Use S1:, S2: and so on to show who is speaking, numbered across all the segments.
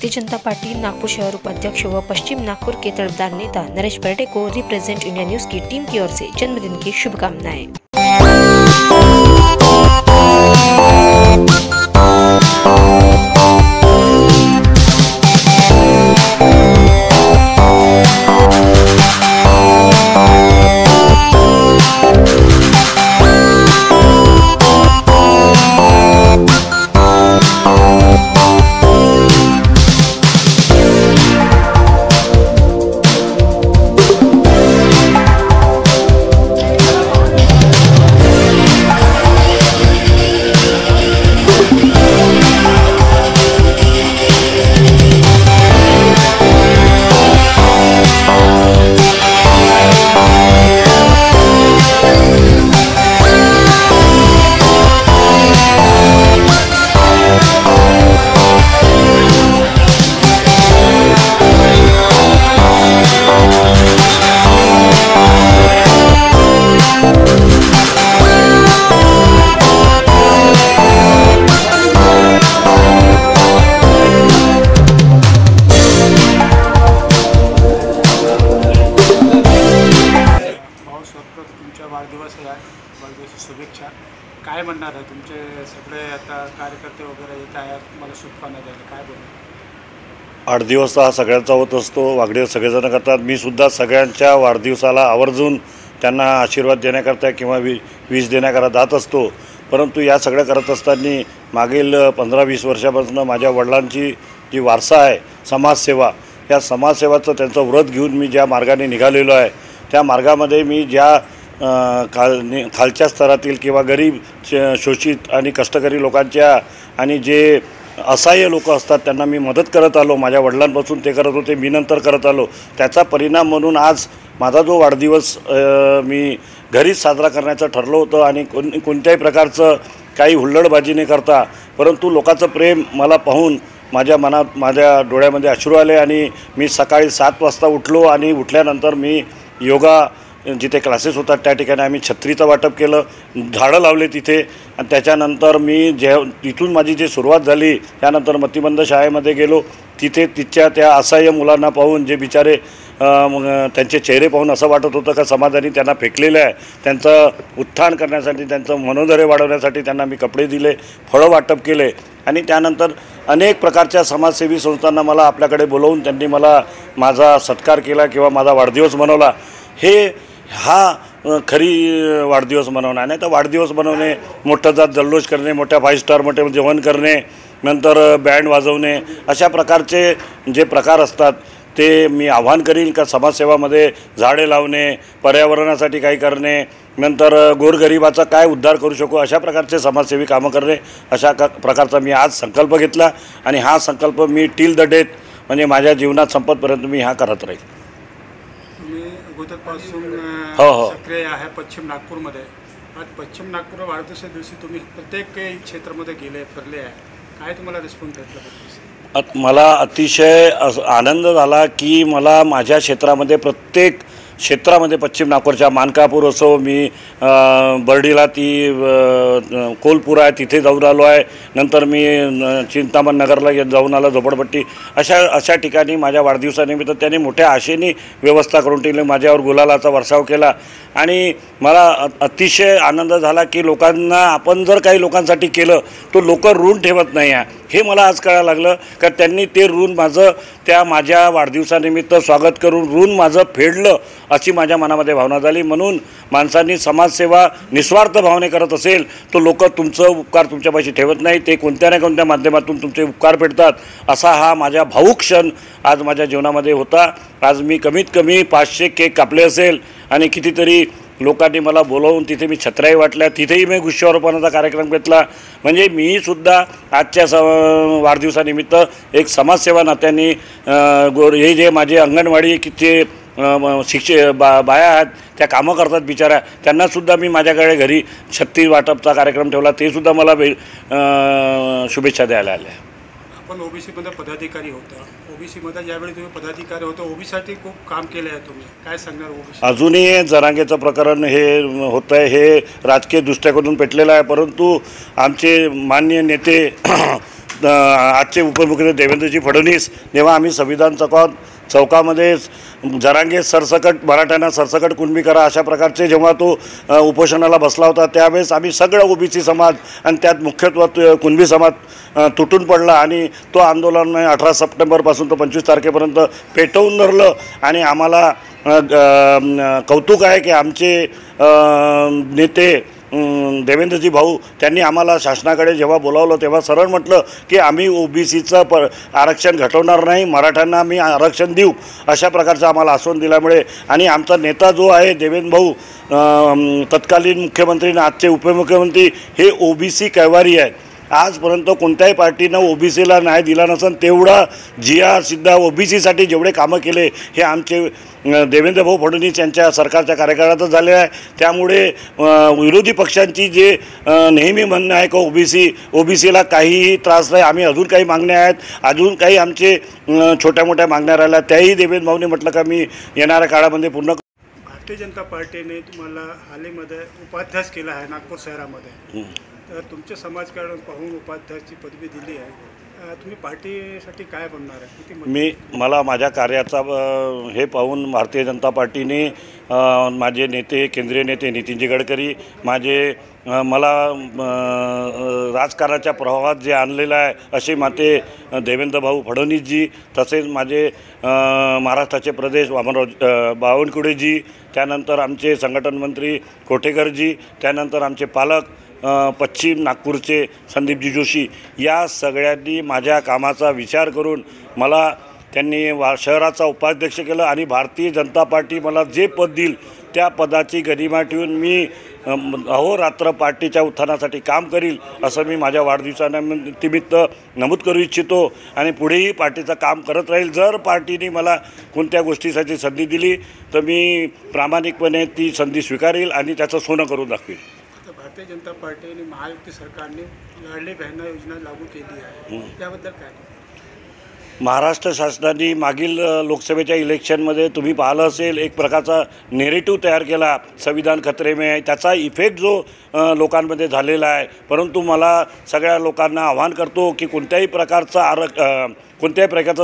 S1: Bharatiya Janata party Nagpur शहर उपाध्यक्ष व पश्चिम नागपुर के तड़फदार नेता नरेश बर्डे को रिप्रेजेंट इंडिया न्यूज की टीम की ओर से जन्मदिन की शुभकामनाएं।
S2: तुमचा वाढदिवस आहे, वाढदिवसाची शुभेच्छा। काय म्हणणार आहे? तुमचे सगळे आता कार्यकर्ते वगैरे येत आहेत, मला शुभकामना द्यायला काय बोलणार?
S3: वाढदिवस हा सगळ्यांचा होत असतो, वाढदिवस सगळेजण करतात। मी सुद्धा सगळ्यांच्या वाढदिवसाला आवर्जून त्यांना आशीर्वाद देण्याकरता किंवा विश देण्याकरता जात असतो। परंतु या सगळं करत असताना मागील 15-20 वर्षापासून माझ्या वडिलांची जी वारसा आहे समाजसेवा, या समाजसेवाचं त्यांचं व्रत घेऊन मी ज्या मार्गाने निघालेलो आहे त्या मार्गामध्ये मी ज्या खालच्या स्तरातील किंवा गरीब शोषित आणि कष्टकरी लोकांच्या आणि जे असहाय्य लोक असतात त्यांना मी मदत करत आलो। माझ्या वडिलांपासून ते करत होते, मी नंतर करत आलो। त्याचा परिणाम म्हणून आज माझा जो वाढदिवस मी घरीच साजरा करण्याचं ठरलं होतं आणि कोणत्याही प्रकारचं काही हुल्लडबाजी न करता, परंतु लोकांचं प्रेम मला पाहून माझ्या मनात माझ्या डोळ्यामध्ये अश्रू आले आणि मी सकाळी 7 वाजता उठलो आणि उठल्यानंतर मी योगा जिथे क्लासेस होतात त्या ठिकाणी आम्ही छत्रीचं वाटप केलं, झाडं लावले तिथे आणि त्याच्यानंतर मी तिथून माझी जी सुरुवात झाली त्यानंतर मतिमंद शाळेमध्ये गेलो। तिथे तिच्या त्या असहाय्य मुलांना पाहून जे बिचारे त्यांचे चेहरे पाहून असं वाटत होतं का समाजाने त्यांना फेकलेलं आहे, त्यांचं उत्थान करण्यासाठी त्यांचं मनोधैर्य वाढवण्यासाठी त्यांना मी कपडे दिले, फळं वाटप केले आणि त्यानंतर अनेक प्रकारच्या समाजसेवी संस्थांना मला आपल्याकडे बोलवून त्यांनी मला माझा सत्कार केला किंवा माझा वाढदिवस मनवला। हा खरी वाढदिवस मनवणं नाही तर वाढदिवस बनवणे, मोठं जात जल्लोष करणे, मोठ्या 5 स्टार मोठे जेवण करणे, नंतर बँड वाजवणे, अशा प्रकारचे जे प्रकार असतात ते मी आव्हान करीन का समाजसेवामध्ये झाडे लावणे, पर्यावरणासाठी काही करणे, नंतर गोरगरिबाचा काय उद्धार करू शकू अशा प्रकारचे समाजसेवी कामं करणे, अशा प्रकारचा मी आज संकल्प घेतला आणि हा संकल्प मी टिल द डेथ म्हणजे माझ्या जीवनात संपतपर्यंत मी हा करत राहील।
S2: अगोदरपासून सक्रिय आहे पश्चिम नागपूरमध्ये। आज पश्चिम नागपूर वाढदिवसाच्या दिवशी तुम्ही प्रत्येक क्षेत्रामध्ये गेले फिरले आहे, काय तुम्हाला रिस्पॉन्स भेटला?
S3: मला अतिशय आनंद झाला की मला माझ्या क्षेत्रामध्ये प्रत्येक क्षेत्रामध्ये पश्चिम नागपूरच्या मानकापूर असो, मी बर्डीला ती कोलपूर आहे तिथे जाऊन आलो आहे, नंतर मी चिंतामण नगरला जाऊन आलो, झोपडपट्टी अशा ठिकाणी माझ्या वाढदिवसानिमित्त त्यांनी मोठ्या आशेने व्यवस्था करून ठेवली, माझ्यावर गुलालाचा वर्षाव केला आणि मला अतिशय आनंद झाला की लोकांना आपण जर काही लोकांसाठी केलं तो लोक ऋण ठेवत नाही आहे, हे मला आज कळायला लागलं का त्यांनी ते ऋण माझं त्या माझ्या वाढदिवसानिमित्त स्वागत करून ऋण माझं फेडलं अशी माझ्या मनामध्ये भावना झाली। म्हणून माणसांनी समाजसेवा निस्वार्थ भावने करत असेल तो लोक तुमचं उपकार तुमच्यापाशी ठेवत नाही, ते कोणत्या ना कोणत्या माध्यमातून तुमचे उपकार फेडतात। असा हा माझा भावूक क्षण आज माझ्या जीवनामध्ये होता। आज मी कमीत कमी 500 केक कापले असेल आणि कितीतरी लोकांनी मला बोलवून तिथे मी छत्र्याही वाटल्या, तिथेही मी वृक्षारोपणाचा कार्यक्रम घेतला। म्हणजे मी सुद्धा आजच्या वाढदिवसानिमित्त एक समाजसेवा नात्याने हे जे माझे अंगणवाडी किती बाया आहेत त्या कामं करतात बिचारा, त्यांनासुद्धा मी माझ्याकडे घरी छत्री वाटपचा कार्यक्रम ठेवला, ते सुद्धा मला शुभेच्छा द्यायला आल्या।
S2: आपण ओबीसीमध्ये पदाधिकारी होता, ओबीसीमध्ये ज्यावेळी तुम्ही पदाधिकारी होता ओबीसीसाठी खूप काम केले आहे तुम्ही, काय सांगणार ओबीसी?
S3: अजूनही जरांगेचं प्रकरण हे होतं आहे, हे राजकीय दृष्ट्याकडून पेटलेलं आहे, परंतु आमचे माननीय नेते आजचे उपमुख्यमंत्री देवेंद्रजी फडणवीस जेव्हा आम्ही संविधान चौकामध्ये जरांगे सरसकट मराठ्यांना सरसकट कुणबी करा अशा प्रकारचे जेव्हा तो उपोषणाला बसला होता, त्यावेळेस आम्ही सगळं ओबीसी समाज आणि त्यात मुख्यत्वे कुणबी समाज तुटून पडला आणि तो आंदोलन 18 सप्टेंबरपासून तो 25 तारखेपर्यंत पेटवून धरलं. आणि आम्हाला कौतुक आहे की आमचे नेते देवेंद्रजी भाऊ त्यांनी आम्हाला शासनाकडे जेव्हा बोलावलं तेव्हा सरळ म्हटलं की आम्ही ओबीसीचं आरक्षण घटवणार नाही, मराठ्यांना आम्ही आरक्षण देऊ अशा प्रकारचं आम्हाला आश्वासन दिल्यामुळे. आणि आमचा नेता जो आहे देवेंद्र भाऊ तत्कालीन मुख्यमंत्री आणि आजचे उपमुख्यमंत्री हे ओबीसी कैवारी आहेत. आजपर्यंत कोणत्याही पार्टीनं ओबीसीला न्याय दिला नसेल तेवढा GR ओबीसीसाठी जेवढे कामं केले हे आमचे देवेंद्रभाऊ फडणवीस यांच्या सरकारच्या कार्यकाळातच झाले आहे. त्यामुळे विरोधी पक्षांची जे नेहमी म्हणणं आहे की ओबीसीला काहीही त्रास नाही, आम्ही अजून काही मागण्या आहेत, अजून काही आमचे छोट्या मोठ्या मागण्या राहिल्या, त्याही देवेंद्र भाऊने म्हटलं का मी येणाऱ्या काळामध्ये पूर्ण.
S2: भारतीय जनता पार्टीने तुम्हाला हालीमध्ये उपाध्यक्ष केला आहे नागपूर शहरामध्ये, तर तुमचे समाजकारण पाहून उपाध्यक्षची पदवी दिली आहे. तुम्ही पार्टीसाठी काय बनणार आहे? किती
S3: मला माझ्या कार्याचा हे पाहून भारतीय जनता पार्टीने माझे नेते केंद्रीय नेते नितीनजी गडकरी मला राजकारणाच्या प्रवाहात जे आणलेलं आहे असे माते देवेंद्र भाऊ फडणवीसजी, तसेच माझे महाराष्ट्राचे प्रदेश वामनराव बावनकुळेजी, त्यानंतर आमचे संघटन मंत्री कोठेकरजी, त्यानंतर आमचे पालक पश्चिम नागपूरचे संदीपजी जोशी, या सगळ्यांनी माझ्या कामाचा विचार करून मला त्यांनी शहराचा उपाध्यक्ष केलं. आणि भारतीय जनता पार्टी मला जे पद देईल त्या पदाची गरिमा ठेवून मी अहोरात्र पार्टीच्या उत्थानासाठी काम करील असं मी माझ्या वाढदिवसानिमित्त नमूद करू इच्छितो. आणि पुढेही पार्टीचं काम करत राहील. जर पार्टीने मला कोणत्या गोष्टीसाठी संधी दिली तर मी प्रामाणिकपणे ती संधी स्वीकारेल आणि त्याचं सोनं करून दाखवेल.
S2: भारतीय जनता पार्टीने महायुती सरकारने लाडली बहीण योजना लागू केली आहे, त्याबद्दल काय?
S3: महाराष्ट्र शासनाने मागील लोकसभेच्या इलेक्शनमध्ये तुम्ही पाहिलं असेल एक प्रकारचा नेरेटिव्ह तयार केला, संविधान खतरे में आहे, त्याचा इफेक्ट जो लोकांमध्ये झालेला आहे. परंतु मला सगळ्या लोकांना आवाहन करतो की कोणत्याही प्रकारचं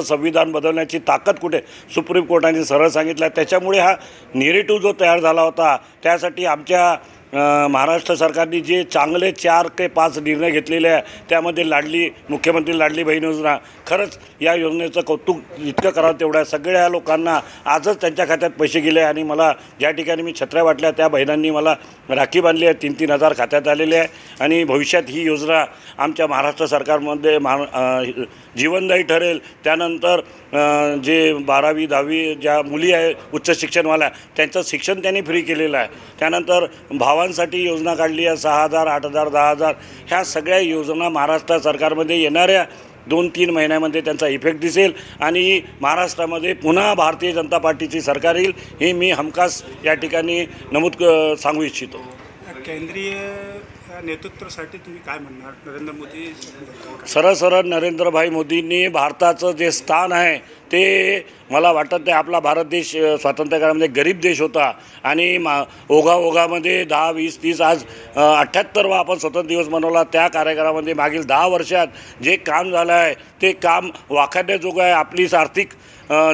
S3: संविधान बदलण्याची ताकद कुठे सुप्रीम कोर्टाने सरळ सांगितलं आहे. त्याच्यामुळे हा नेरेटिव्ह जो तयार झाला होता त्यासाठी आमच्या महाराष्ट्र सरकारने जे चांगले 4 ते 5 निर्णय घेतलेले आहे त्यामध्ये मुख्यमंत्री लाडली बहीण योजना, खरंच या योजनेचं कौतुक इतकं करावं तेवढं आहे. सगळ्या लोकांना आजच त्यांच्या खात्यात पैसे गेले आणि मला ज्या ठिकाणी मी छत्र्या वाटल्या त्या बहिणांनी मला राखी बांधली आहे. 3-3 हजार खात्यात आलेले आहे. आणि भविष्यात ही योजना आमच्या महाराष्ट्र सरकारमध्ये जीवनदायी ठरेल. त्यानंतर जे 12वी 10वी ज्या मुली आहे उच्च शिक्षणवाल्या त्यांचं शिक्षण त्यांनी फ्री केलेलं आहे. त्यानंतर भावांसाठी योजना काढली आहे 6,000 8,000 10,000. ह्या सगळ्या योजना महाराष्ट्र सरकारमध्ये येणाऱ्या 2-3 महिन्यामध्ये त्यांचा इफेक्ट दिसेल आणि महाराष्ट्रामध्ये पुन्हा भारतीय जनता पार्टीची सरकार येईल हे मी हमखास या ठिकाणी सांगू इच्छितो.
S2: केंद्रीय नेतृत्वासाठी तुम्ही काय म्हणणार? नरेंद्र मोदी
S3: सरळ नरेंद्रभाई मोदींनी भारताचं जे स्थान आहे ते मला वाटत नाही. आपला भारत देश स्वातंत्र्य काळामध्ये गरीब देश होता आणि ओघामध्ये 10, 20, 30 आज 78वा आपण स्वतंत्र दिवस मनवला. त्या कार्यकाळामध्ये मागील 10 वर्षात जे काम झालं आहे ते काम वाखाणण्याजोगं आहे. आपली आर्थिक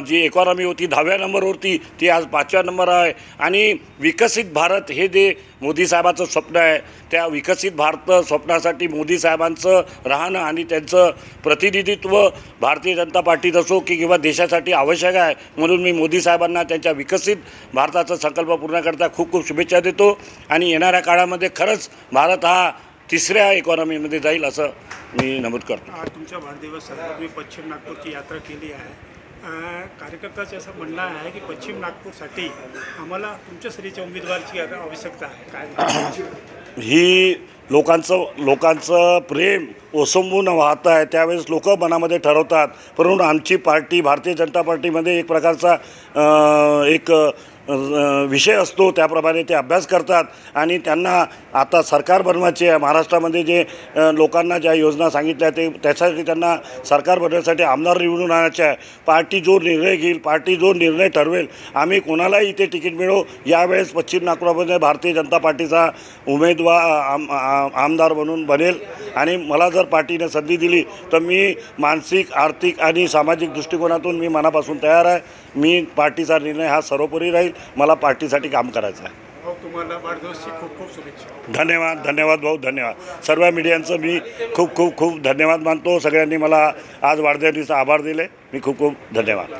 S3: जी इकॉनॉमी होती 10व्या नंबरवरती ती आज 5व्या नंबर आहे. आणि विकसित भारत हे जे मोदी साहेबांचं स्वप्न आहे त्या विकसित भारत स्वप्नासाठी मोदी साहेबांचं राहणं आणि त्यांचं प्रतिनिधित्व भारतीय जनता पार्टीत असो किंवा देशासाठी आवश्यक आहे. म्हणून मी मोदी साहेबांना त्यांच्या विकसित भारताचा संकल्प पूर्ण करता खूप खूप शुभेच्छा देतो. आणि येणाऱ्या काळामध्ये खरंच भारत हा 3ऱ्या इकॉनॉमीमध्ये जाईल असं मी नमूद करतो.
S2: तुमच्या वाढदिवसासाठी तुम्ही पश्चिम नागपूरची यात्रा केली आहे. कार्यकर्त्याचं असं म्हणणं आहे की पश्चिम नागपूरसाठी आम्हाला तुमच्या श्रीच्या उमेदवाराची आवश्यकता आहे. काय
S3: ही लोकांचं प्रेम ओसंबून वाहतं आहे. त्यावेळेस लोक मनामध्ये ठरवतात. परंतु आमची पार्टी भारतीय जनता पार्टीमध्ये एक प्रकारचा एक विषय असतो त्याप्रमाणे ते अभ्यास करतात आणि त्यांना आता सरकार बनवायची आहे. महाराष्ट्रामध्ये जे लोकांना ज्या योजना सांगितल्या ते त्यासाठी त्यांना सरकार बनवण्यासाठी आमदार निवडून आणायचे आहे. पार्टी जो निर्णय घेईल, पार्टी जो निर्णय ठरवेल, आम्ही कोणालाही इथे तिकीट मिळो. यावेळेस पश्चिम नागपुरामध्ये भारतीय जनता पार्टीचा उमेदवार आमदार म्हणून बनेल आणि मला जर पार्टीने संधी दिली तर मी मानसिक, आर्थिक आणि सामाजिक दृष्टिकोनातून मी मनापासून तयार आहे. मी पार्टीचा निर्णय हा सर्वोपरी राहील. मला पार्टीसाठी काम करायचं आहे.
S2: भाऊ, तुम्हाला वाढदिवसाची खूप खूप शुभेच्छा.
S3: धन्यवाद भाऊ, धन्यवाद. सर्व मीडियांचं मी खूप धन्यवाद मानतो. सगळ्यांनी मला आज वाढदिवसाचा आभार दिले. मी खूप धन्यवाद.